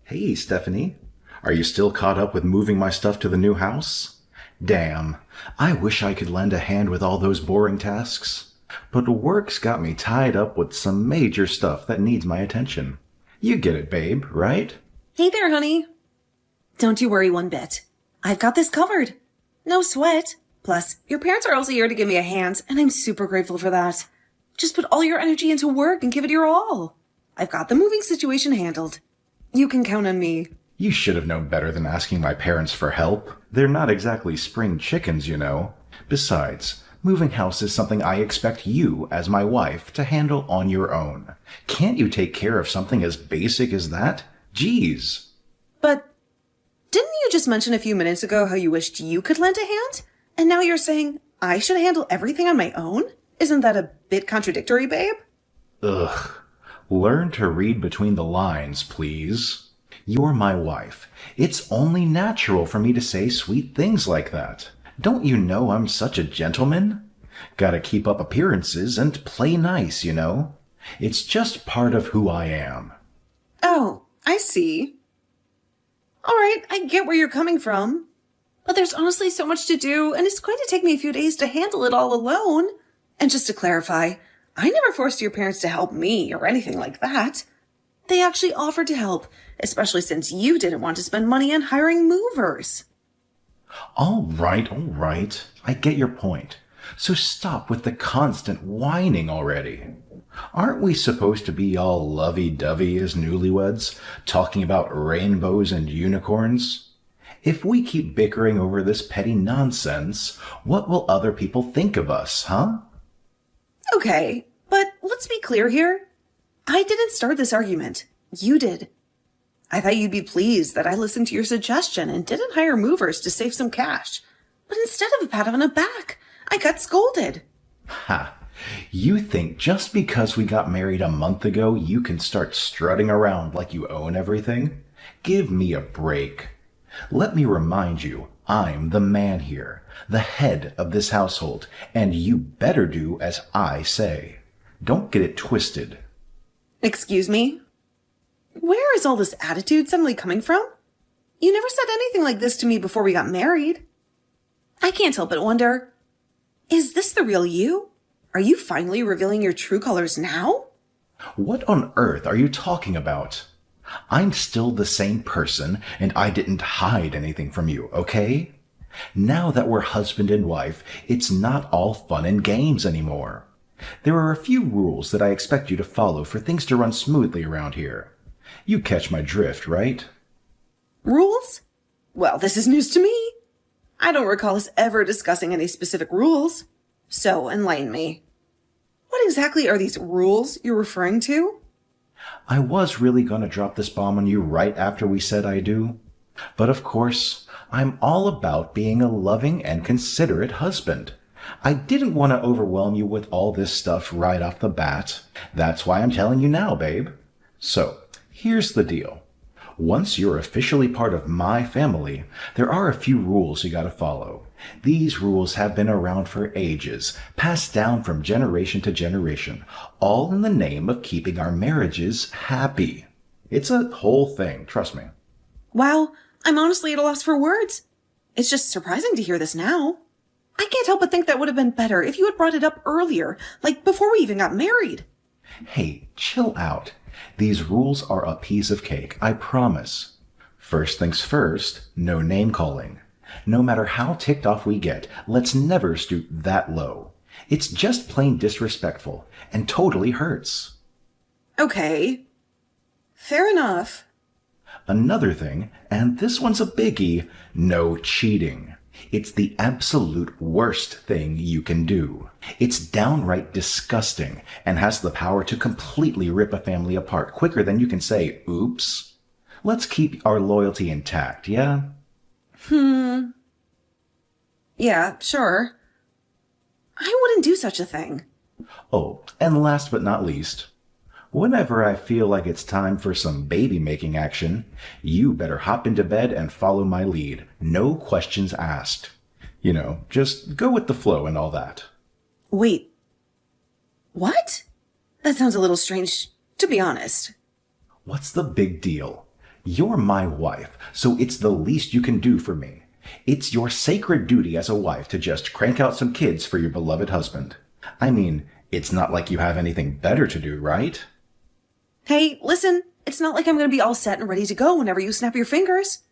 Hey, Stephanie. Are you still caught up with moving my stuff to the new house? Damn, I wish I could lend a hand with all those boring tasks. But work's got me tied up with some major stuff that needs my attention. You get it, babe, right? Hey there, honey. Don't you worry one bit. I've got this covered. No sweat. Plus, your parents are also here to give me a hand, and I'm super grateful for that. Just put all your energy into work and give it your all. I've got the moving situation handled. You can count on me. You should have known better than asking my parents for help. They're not exactly spring chickens, you know. Besides, moving house is something I expect you, as my wife, to handle on your own. Can't you take care of something as basic as that? Jeez. But didn't you just mention a few minutes ago how you wished you could lend a hand? And now you're saying I should handle everything on my own? Isn't that a bit contradictory, babe? Ugh. Learn to read between the lines, please. You're my wife. It's only natural for me to say sweet things like that. Don't you know I'm such a gentleman? Gotta keep up appearances and play nice, you know? It's just part of who I am. Oh, I see. All right, I get where you're coming from. But there's honestly so much to do, and it's going to take me a few days to handle it all alone. And just to clarify, I never forced your parents to help me or anything like that. They actually offered to help, especially since you didn't want to spend money on hiring movers. All right. I get your point. So stop with the constant whining already. Aren't we supposed to be all lovey-dovey as newlyweds, talking about rainbows and unicorns? If we keep bickering over this petty nonsense, what will other people think of us, huh? Okay, but let's be clear here. I didn't start this argument. You did. I thought you'd be pleased that I listened to your suggestion and didn't hire movers to save some cash. But instead of a pat on the back, I got scolded. Ha! You think just because we got married a month ago, you can start strutting around like you own everything? Give me a break. Let me remind you, I'm the man here, the head of this household, and you better do as I say. Don't get it twisted. Excuse me? Where is all this attitude suddenly coming from? You never said anything like this to me before we got married. I can't help but wonder, is this the real you? Are you finally revealing your true colors now? What on earth are you talking about? I'm still the same person, and I didn't hide anything from you, okay? Now that we're husband and wife, it's not all fun and games anymore. There are a few rules that I expect you to follow for things to run smoothly around here. You catch my drift, right? Rules? Well, this is news to me. I don't recall us ever discussing any specific rules. So, enlighten me. What exactly are these rules you're referring to? I was really gonna drop this bomb on you right after we said I do. But of course, I'm all about being a loving and considerate husband. I didn't want to overwhelm you with all this stuff right off the bat. That's why I'm telling you now, babe. So, here's the deal. Once you're officially part of my family, there are a few rules you gotta follow. These rules have been around for ages, passed down from generation to generation, all in the name of keeping our marriages happy. It's a whole thing, trust me. Wow, I'm honestly at a loss for words. It's just surprising to hear this now. I can't help but think that would have been better if you had brought it up earlier, like before we even got married. Hey, chill out. These rules are a piece of cake, I promise. First things first, no name calling. No matter how ticked off we get, let's never stoop that low. It's just plain disrespectful and totally hurts. Okay. Fair enough. Another thing, and this one's a biggie, no cheating. It's the absolute worst thing you can do. It's downright disgusting and has the power to completely rip a family apart quicker than you can say, oops. Let's keep our loyalty intact, yeah? Yeah, sure. I wouldn't do such a thing. Oh, and last but not least, whenever I feel like it's time for some baby-making action, you better hop into bed and follow my lead. No questions asked. You know, just go with the flow and all that. Wait. What? That sounds a little strange, to be honest. What's the big deal? You're my wife, so it's the least you can do for me. It's your sacred duty as a wife to just crank out some kids for your beloved husband. I mean, it's not like you have anything better to do, right? Hey, listen, it's not like I'm going to be all set and ready to go whenever you snap your fingers.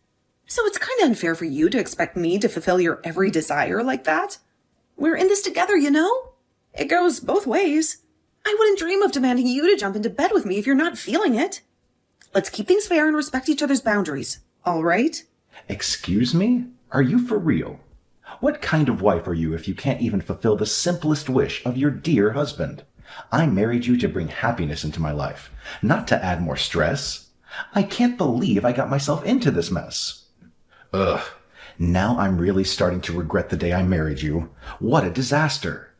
So it's kind of unfair for you to expect me to fulfill your every desire like that. We're in this together, you know? It goes both ways. I wouldn't dream of demanding you to jump into bed with me if you're not feeling it. Let's keep things fair and respect each other's boundaries, all right? Excuse me? Are you for real? What kind of wife are you if you can't even fulfill the simplest wish of your dear husband? I married you to bring happiness into my life, not to add more stress. I can't believe I got myself into this mess. Ugh. Now I'm really starting to regret the day I married you. What a disaster.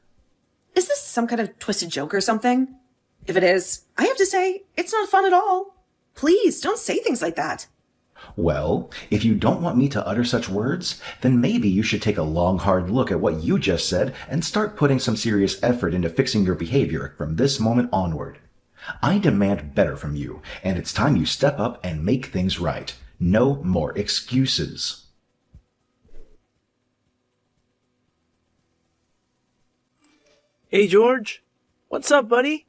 Is this some kind of twisted joke or something? If it is, I have to say, it's not fun at all. Please, don't say things like that. Well, if you don't want me to utter such words, then maybe you should take a long, hard look at what you just said and start putting some serious effort into fixing your behavior from this moment onward. I demand better from you, and it's time you step up and make things right. No more excuses. Hey, George. What's up, buddy?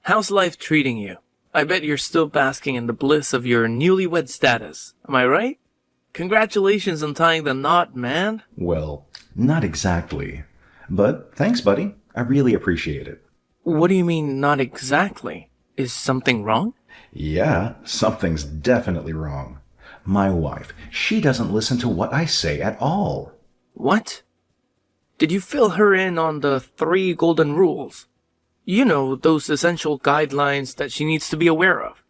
How's life treating you? I bet you're still basking in the bliss of your newlywed status. Am I right? Congratulations on tying the knot, man. Well, not exactly. But thanks, buddy. I really appreciate it. What do you mean, not exactly? Is something wrong? Yeah, something's definitely wrong. My wife, she doesn't listen to what I say at all. What? Did you fill her in on the 3 golden rules? You know, those essential guidelines that she needs to be aware of.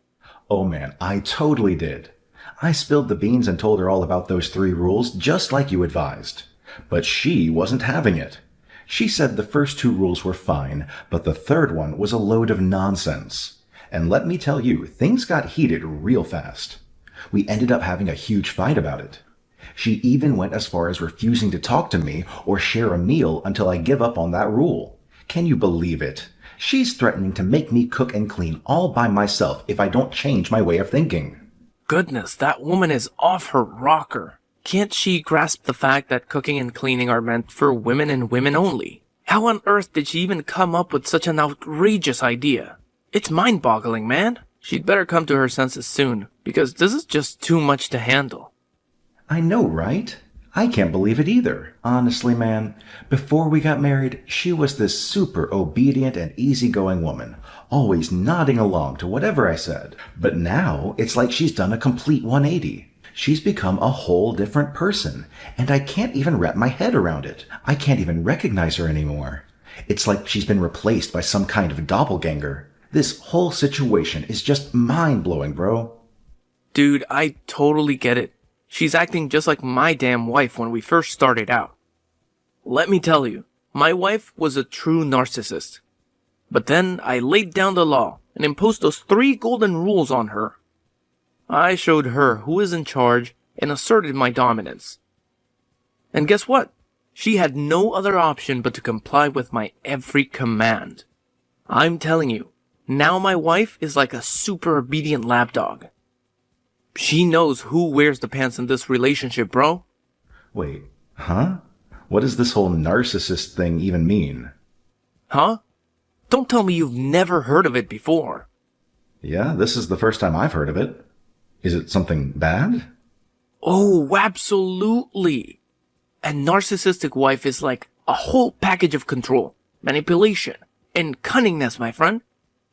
Oh man, I totally did. I spilled the beans and told her all about those 3 rules just like you advised. But she wasn't having it. She said the first 2 rules were fine, but the third one was a load of nonsense. And let me tell you, things got heated real fast. We ended up having a huge fight about it. She even went as far as refusing to talk to me or share a meal until I give up on that rule. Can you believe it? She's threatening to make me cook and clean all by myself if I don't change my way of thinking. Goodness, that woman is off her rocker. Can't she grasp the fact that cooking and cleaning are meant for women and women only? How on earth did she even come up with such an outrageous idea? It's mind-boggling, man. She'd better come to her senses soon, because this is just too much to handle. I know, right? I can't believe it either. Honestly, man, before we got married, she was this super obedient and easygoing woman, always nodding along to whatever I said. But now, it's like she's done a complete 180. She's become a whole different person, and I can't even wrap my head around it. I can't even recognize her anymore. It's like she's been replaced by some kind of doppelganger. This whole situation is just mind-blowing, bro. Dude, I totally get it. She's acting just like my damn wife when we first started out. Let me tell you, my wife was a true narcissist. But then I laid down the law and imposed those 3 golden rules on her. I showed her who is in charge and asserted my dominance. And guess what? She had no other option but to comply with my every command. I'm telling you, now my wife is like a super obedient lapdog. She knows who wears the pants in this relationship, bro. Wait, huh? What does this whole narcissist thing even mean? Huh? Don't tell me you've never heard of it before. Yeah, this is the first time I've heard of it. Is it something bad? Oh, absolutely. A narcissistic wife is like a whole package of control, manipulation, and cunningness, my friend.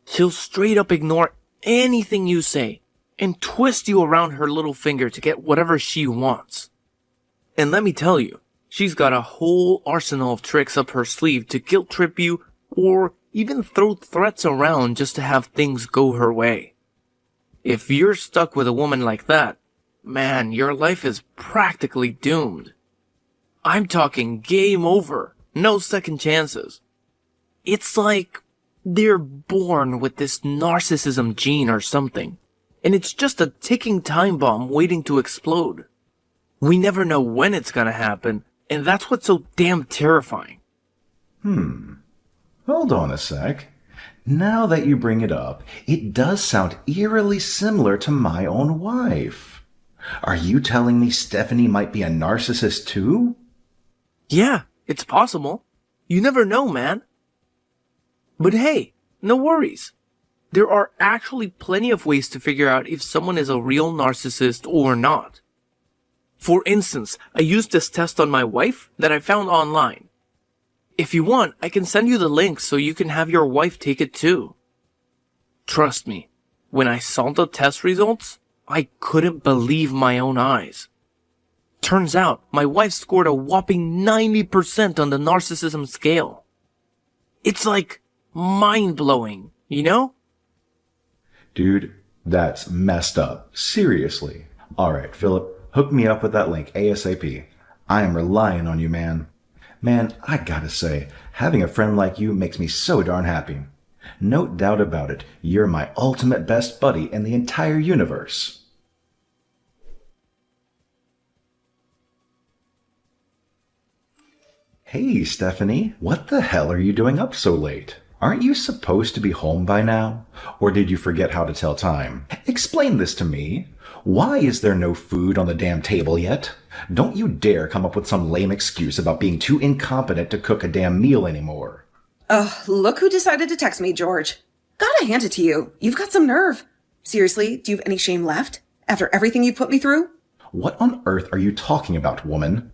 She'll straight up ignore anything you say and twist you around her little finger to get whatever she wants. And let me tell you, she's got a whole arsenal of tricks up her sleeve to guilt trip you or even throw threats around just to have things go her way. If you're stuck with a woman like that, man, your life is practically doomed. I'm talking game over, no second chances. It's like they're born with this narcissism gene or something. And it's just a ticking time bomb waiting to explode. We never know when it's gonna happen, and that's what's so damn terrifying. Hold on a sec. Now that you bring it up, it does sound eerily similar to my own wife. Are you telling me Stephanie might be a narcissist too? Yeah, it's possible. You never know, man. But hey, no worries. There are actually plenty of ways to figure out if someone is a real narcissist or not. For instance, I used this test on my wife that I found online. If you want, I can send you the link so you can have your wife take it too. Trust me, when I saw the test results, I couldn't believe my own eyes. Turns out, my wife scored a whopping 90% on the narcissism scale. It's like mind-blowing, you know? Dude, that's messed up. Seriously. Alright, Philip, hook me up with that link ASAP. I am relying on you, man. Man, I gotta say, having a friend like you makes me so darn happy. No doubt about it, you're my ultimate best buddy in the entire universe. Hey, Stephanie, what the hell are you doing up so late? Aren't you supposed to be home by now? Or did you forget how to tell time? Explain this to me. Why is there no food on the damn table yet? Don't you dare come up with some lame excuse about being too incompetent to cook a damn meal anymore. Look who decided to text me, George. Gotta hand it to you. You've got some nerve. Seriously, do you have any shame left? After everything you've put me through? What on earth are you talking about, woman?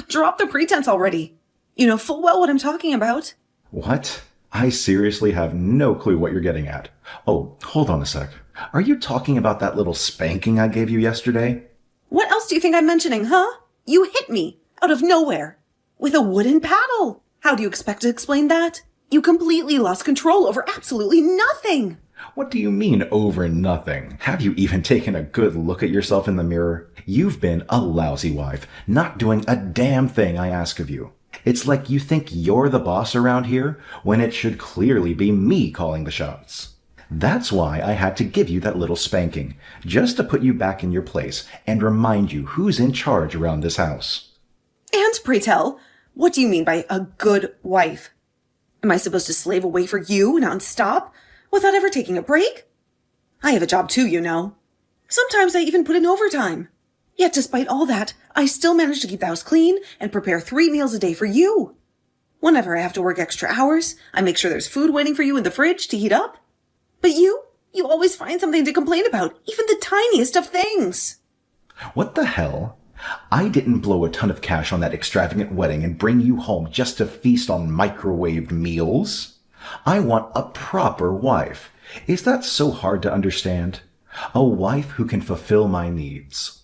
Drop the pretense already. You know full well what I'm talking about. What? I seriously have no clue what you're getting at. Oh, hold on a sec. Are you talking about that little spanking I gave you yesterday? What else do you think I'm mentioning, huh? You hit me, out of nowhere, with a wooden paddle. How do you expect to explain that? You completely lost control over absolutely nothing. What do you mean, over nothing? Have you even taken a good look at yourself in the mirror? You've been a lousy wife, not doing a damn thing I ask of you. It's like you think you're the boss around here, when it should clearly be me calling the shots. That's why I had to give you that little spanking, just to put you back in your place and remind you who's in charge around this house. And pray tell, what do you mean by a good wife? Am I supposed to slave away for you nonstop without ever taking a break? I have a job too, you know. Sometimes I even put in overtime. Yet despite all that, I still manage to keep the house clean and prepare 3 meals a day for you. Whenever I have to work extra hours, I make sure there's food waiting for you in the fridge to heat up. But you always find something to complain about, even the tiniest of things. What the hell? I didn't blow a ton of cash on that extravagant wedding and bring you home just to feast on microwaved meals. I want a proper wife. Is that so hard to understand? A wife who can fulfill my needs.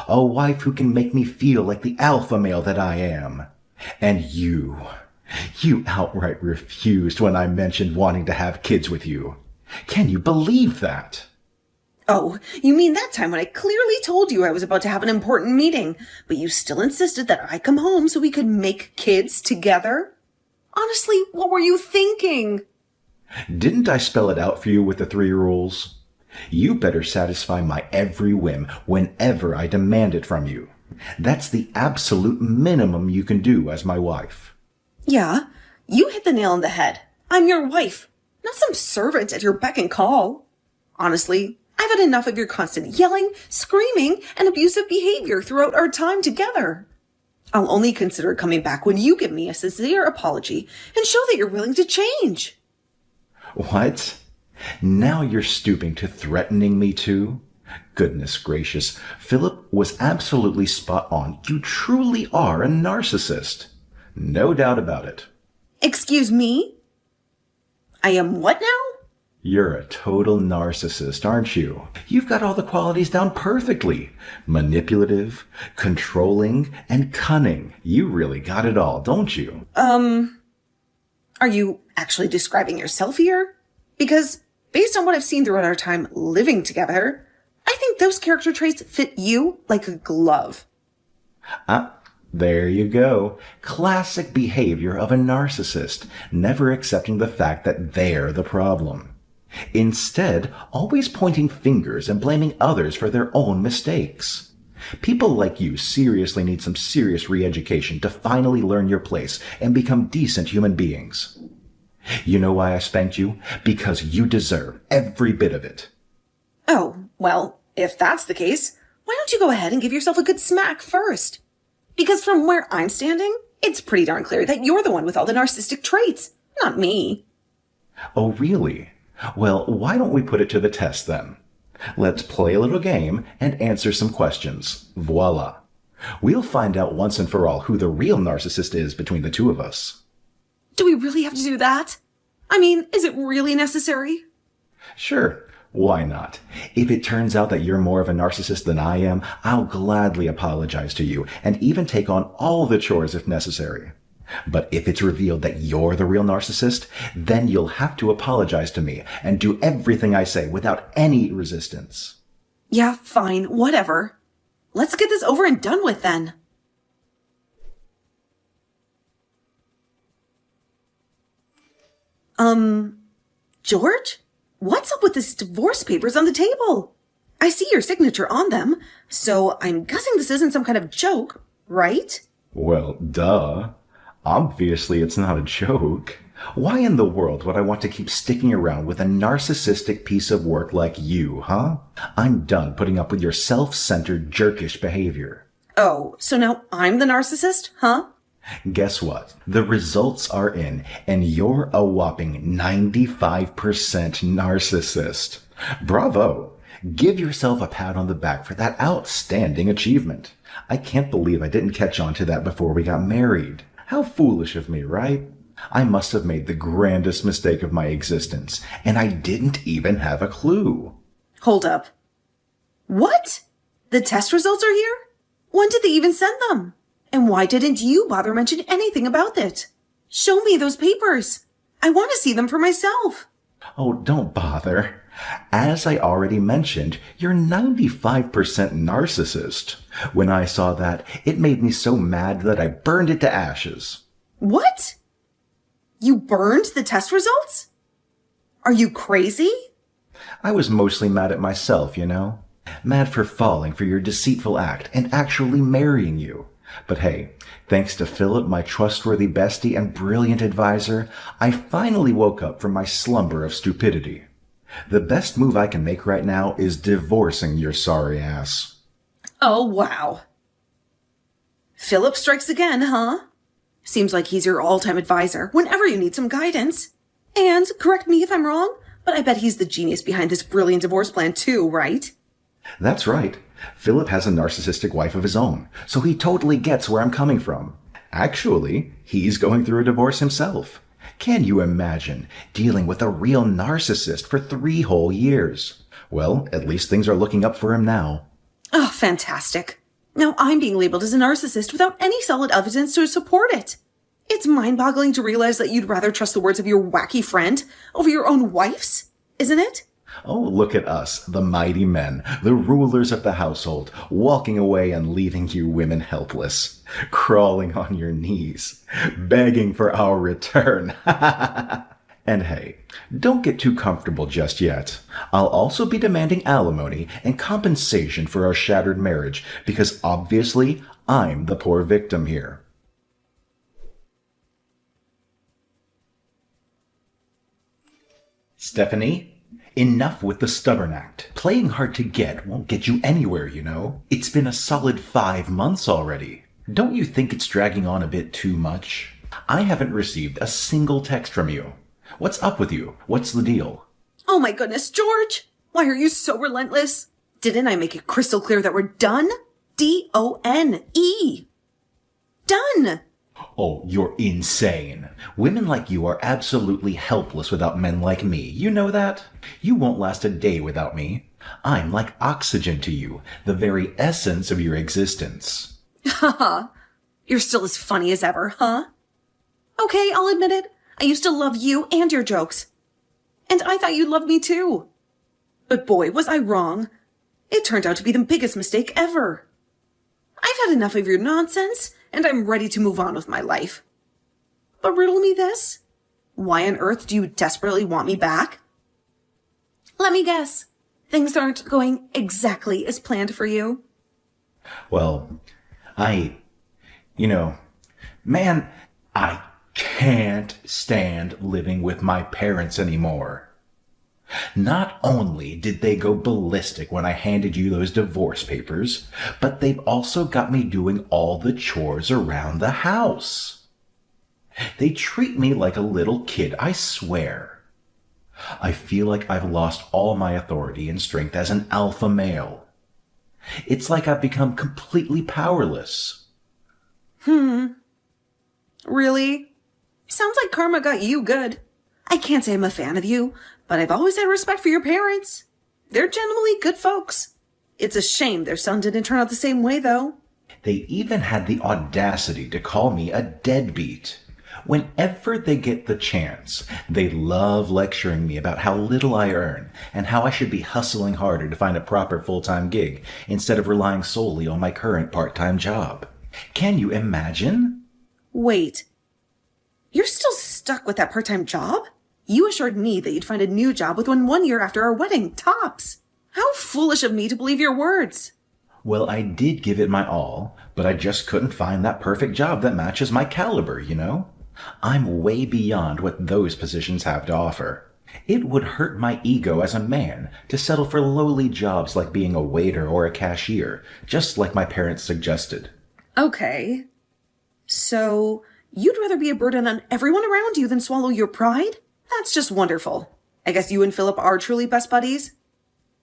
A wife who can make me feel like the alpha male that I am. And you outright refused when I mentioned wanting to have kids with you. Can you believe that? Oh, you mean that time when I clearly told you I was about to have an important meeting, but you still insisted that I come home so we could make kids together? Honestly, what were you thinking? Didn't I spell it out for you with the 3 rules? You better satisfy my every whim whenever I demand it from you. That's the absolute minimum you can do as my wife. Yeah, you hit the nail on the head. I'm your wife, not some servant at your beck and call. Honestly, I've had enough of your constant yelling, screaming, and abusive behavior throughout our time together. I'll only consider coming back when you give me a sincere apology and show that you're willing to change. What? Now you're stooping to threatening me too? Goodness gracious, Philip was absolutely spot on. You truly are a narcissist. No doubt about it. Excuse me? I am what now? You're a total narcissist, aren't you? You've got all the qualities down perfectly. Manipulative, controlling, and cunning. You really got it all, don't you? Are you actually describing yourself here? Because based on what I've seen throughout our time living together, I think those character traits fit you like a glove. There you go. Classic behavior of a narcissist, never accepting the fact that they're the problem. Instead, always pointing fingers and blaming others for their own mistakes. People like you seriously need some serious re-education to finally learn your place and become decent human beings. You know why I spanked you? Because you deserve every bit of it. Oh, well, if that's the case, why don't you go ahead and give yourself a good smack first? Because from where I'm standing, it's pretty darn clear that you're the one with all the narcissistic traits, not me. Oh, really? Well, why don't we put it to the test then? Let's play a little game and answer some questions. Voila. We'll find out once and for all who the real narcissist is between the two of us. Do we really have to do that? I mean, is it really necessary? Sure, why not? If it turns out that you're more of a narcissist than I am, I'll gladly apologize to you and even take on all the chores if necessary. But if it's revealed that you're the real narcissist, then you'll have to apologize to me and do everything I say without any resistance. Yeah, fine, whatever. Let's get this over and done with then. George? What's up with this divorce papers on the table? I see your signature on them, so I'm guessing this isn't some kind of joke, right? Well, duh. Obviously, it's not a joke. Why in the world would I want to keep sticking around with a narcissistic piece of work like you, huh? I'm done putting up with your self-centered, jerkish behavior. Oh, so now I'm the narcissist, huh? Guess what? The results are in, and you're a whopping 95% narcissist. Bravo! Give yourself a pat on the back for that outstanding achievement. I can't believe I didn't catch on to that before we got married. How foolish of me, right? I must have made the grandest mistake of my existence, and I didn't even have a clue. Hold up. What? The test results are here? When did they even send them? And why didn't you bother mention anything about it? Show me those papers. I want to see them for myself. Oh, don't bother. As I already mentioned, you're 95% narcissist. When I saw that, it made me so mad that I burned it to ashes. What? You burned the test results? Are you crazy? I was mostly mad at myself, you know? Mad for falling for your deceitful act and actually marrying you. But hey, thanks to Philip, my trustworthy bestie and brilliant advisor, I finally woke up from my slumber of stupidity. The best move I can make right now is divorcing your sorry ass. Oh, wow. Philip strikes again, huh? Seems like he's your all-time advisor whenever you need some guidance. And, correct me if I'm wrong, but I bet he's the genius behind this brilliant divorce plan too, right? That's right. Philip has a narcissistic wife of his own, so he totally gets where I'm coming from. Actually, he's going through a divorce himself. Can you imagine dealing with a real narcissist for 3 whole years? Well, at least things are looking up for him now. Oh, fantastic. Now I'm being labeled as a narcissist without any solid evidence to support it. It's mind-boggling to realize that you'd rather trust the words of your wacky friend over your own wife's, isn't it? Oh, look at us, the mighty men, the rulers of the household, walking away and leaving you women helpless, crawling on your knees, begging for our return. And hey, don't get too comfortable just yet. I'll also be demanding alimony and compensation for our shattered marriage, because obviously I'm the poor victim here. Stephanie? Enough with the stubborn act. Playing hard to get won't get you anywhere, you know. It's been a solid 5 months already. Don't you think it's dragging on a bit too much? I haven't received a single text from you. What's up with you? What's the deal? Oh my goodness, George! Why are you so relentless? Didn't I make it crystal clear that we're done? D-O-N-E. Done! Oh, you're insane. Women like you are absolutely helpless without men like me. You know that? You won't last a day without me. I'm like oxygen to you, the very essence of your existence. Haha. You're still as funny as ever, huh? Okay, I'll admit it. I used to love you and your jokes. And I thought you loved me too. But boy, was I wrong. It turned out to be the biggest mistake ever. I've had enough of your nonsense, and I'm ready to move on with my life. But riddle me this. Why on earth do you desperately want me back? Let me guess. Things aren't going exactly as planned for you. Well, man, can't stand living with my parents anymore. Not only did they go ballistic when I handed you those divorce papers, but they've also got me doing all the chores around the house. They treat me like a little kid, I swear. I feel like I've lost all my authority and strength as an alpha male. It's like I've become completely powerless. Really? Sounds like karma got you good. I can't say I'm a fan of you, but I've always had respect for your parents. They're generally good folks. It's a shame their son didn't turn out the same way, though. They even had the audacity to call me a deadbeat. Whenever they get the chance, they love lecturing me about how little I earn and how I should be hustling harder to find a proper full-time gig instead of relying solely on my current part-time job. Can you imagine? Wait. You're still stuck with that part-time job? You assured me that you'd find a new job within 1 year after our wedding, tops. How foolish of me to believe your words. Well, I did give it my all, but I just couldn't find that perfect job that matches my caliber, you know? I'm way beyond what those positions have to offer. It would hurt my ego as a man to settle for lowly jobs like being a waiter or a cashier, just like my parents suggested. Okay. So, you'd rather be a burden on everyone around you than swallow your pride? That's just wonderful. I guess you and Philip are truly best buddies?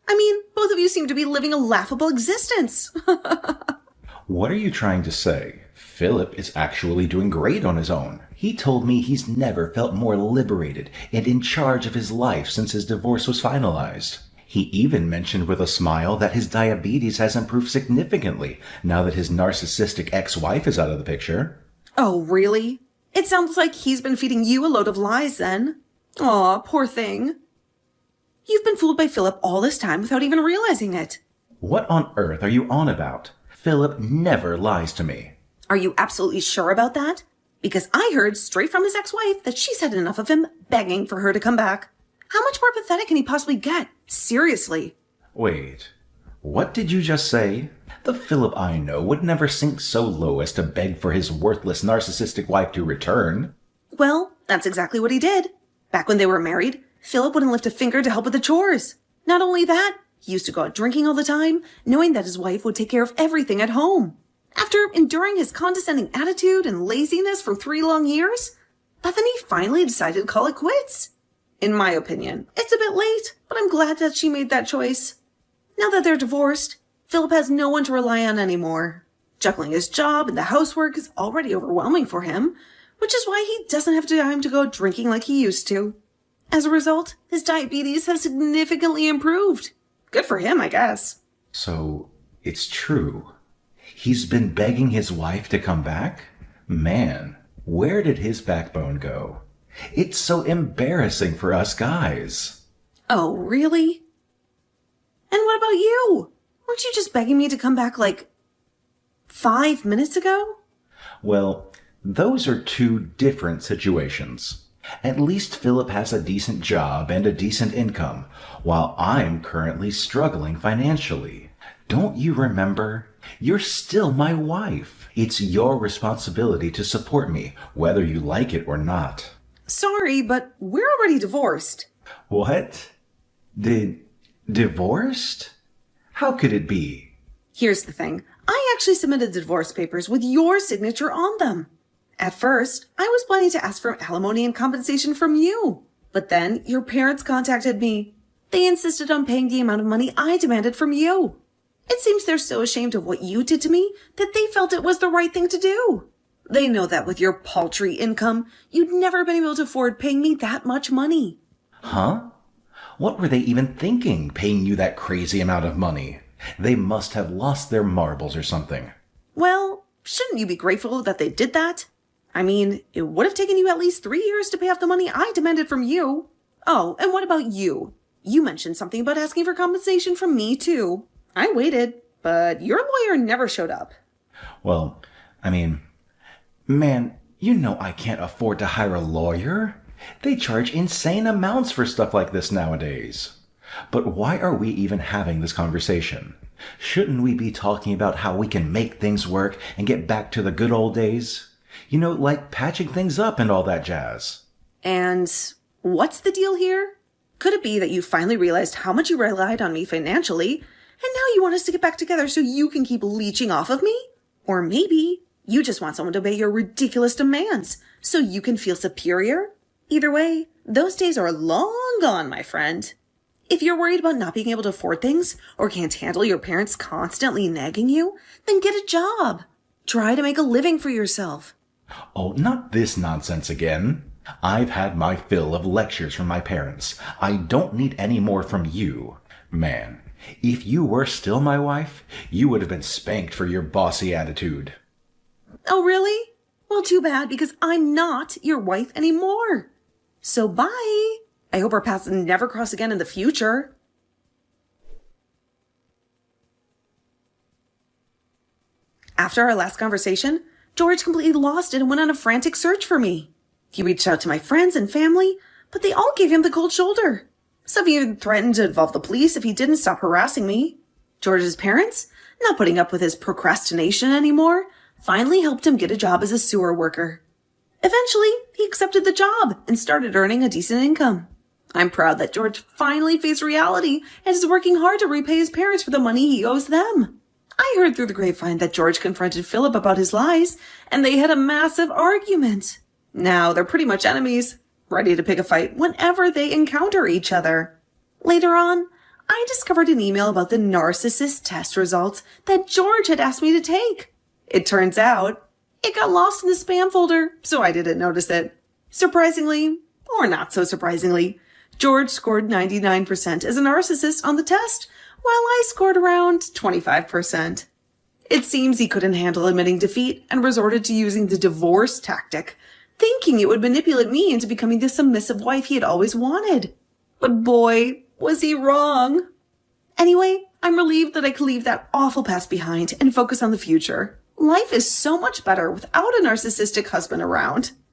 I mean, both of you seem to be living a laughable existence. What are you trying to say? Philip is actually doing great on his own. He told me he's never felt more liberated and in charge of his life since his divorce was finalized. He even mentioned with a smile that his diabetes has improved significantly now that his narcissistic ex-wife is out of the picture. Oh, really? It sounds like he's been feeding you a load of lies then. Aw, poor thing. You've been fooled by Philip all this time without even realizing it. What on earth are you on about? Philip never lies to me. Are you absolutely sure about that? Because I heard straight from his ex-wife that she's had enough of him begging for her to come back. How much more pathetic can he possibly get? Seriously. Wait, what did you just say? The Philip I know would never sink so low as to beg for his worthless narcissistic wife to return. Well, that's exactly what he did. Back when they were married, Philip wouldn't lift a finger to help with the chores. Not only that, he used to go out drinking all the time, knowing that his wife would take care of everything at home. After enduring his condescending attitude and laziness for 3 long years, Bethany finally decided to call it quits. In my opinion, it's a bit late, but I'm glad that she made that choice. Now that they're divorced, Philip has no one to rely on anymore. Juggling his job and the housework is already overwhelming for him, which is why he doesn't have time to go drinking like he used to. As a result, his diabetes has significantly improved. Good for him, I guess. So, it's true. He's been begging his wife to come back? Man, where did his backbone go? It's so embarrassing for us guys. Oh, really? And what about you? Weren't you just begging me to come back like 5 minutes ago? Well, those are 2 different situations. At least Philip has a decent job and a decent income, while I'm currently struggling financially. Don't you remember? You're still my wife. It's your responsibility to support me, whether you like it or not. Sorry, but we're already divorced. What? Divorced? How could it be? Here's the thing. I actually submitted the divorce papers with your signature on them. At first, I was planning to ask for alimony and compensation from you. But then your parents contacted me. They insisted on paying the amount of money I demanded from you. It seems they're so ashamed of what you did to me that they felt it was the right thing to do. They know that with your paltry income, you'd never been able to afford paying me that much money. Huh? What were they even thinking, paying you that crazy amount of money? They must have lost their marbles or something. Well, shouldn't you be grateful that they did that? I mean, it would have taken you at least 3 years to pay off the money I demanded from you. Oh, and what about you? You mentioned something about asking for compensation from me, too. I waited, but your lawyer never showed up. Well, I mean, man, you know I can't afford to hire a lawyer. They charge insane amounts for stuff like this nowadays. But why are we even having this conversation? Shouldn't we be talking about how we can make things work and get back to the good old days? Like patching things up and all that jazz. And what's the deal here? Could it be that you finally realized how much you relied on me financially, and now you want us to get back together so you can keep leeching off of me? Or maybe you just want someone to obey your ridiculous demands so you can feel superior? Either way, those days are long gone, my friend. If you're worried about not being able to afford things or can't handle your parents constantly nagging you, then get a job. Try to make a living for yourself. Oh, not this nonsense again. I've had my fill of lectures from my parents. I don't need any more from you. Man, if you were still my wife, you would have been spanked for your bossy attitude. Oh, really? Well, too bad, because I'm not your wife anymore. So bye. I hope our paths never cross again in the future. After our last conversation, George completely lost it and went on a frantic search for me. He reached out to my friends and family, but they all gave him the cold shoulder. Some even threatened to involve the police if he didn't stop harassing me. George's parents, not putting up with his procrastination anymore, finally helped him get a job as a sewer worker. Eventually, he accepted the job and started earning a decent income. I'm proud that George finally faced reality and is working hard to repay his parents for the money he owes them. I heard through the grapevine that George confronted Philip about his lies, and they had a massive argument. Now they're pretty much enemies, ready to pick a fight whenever they encounter each other. Later on, I discovered an email about the narcissist test results that George had asked me to take. It turns out it got lost in the spam folder, so I didn't notice it. Surprisingly, or not so surprisingly, George scored 99% as a narcissist on the test, while I scored around 25%. It seems he couldn't handle admitting defeat and resorted to using the divorce tactic, thinking it would manipulate me into becoming the submissive wife he had always wanted. But boy, was he wrong. Anyway, I'm relieved that I could leave that awful past behind and focus on the future. Life is so much better without a narcissistic husband around.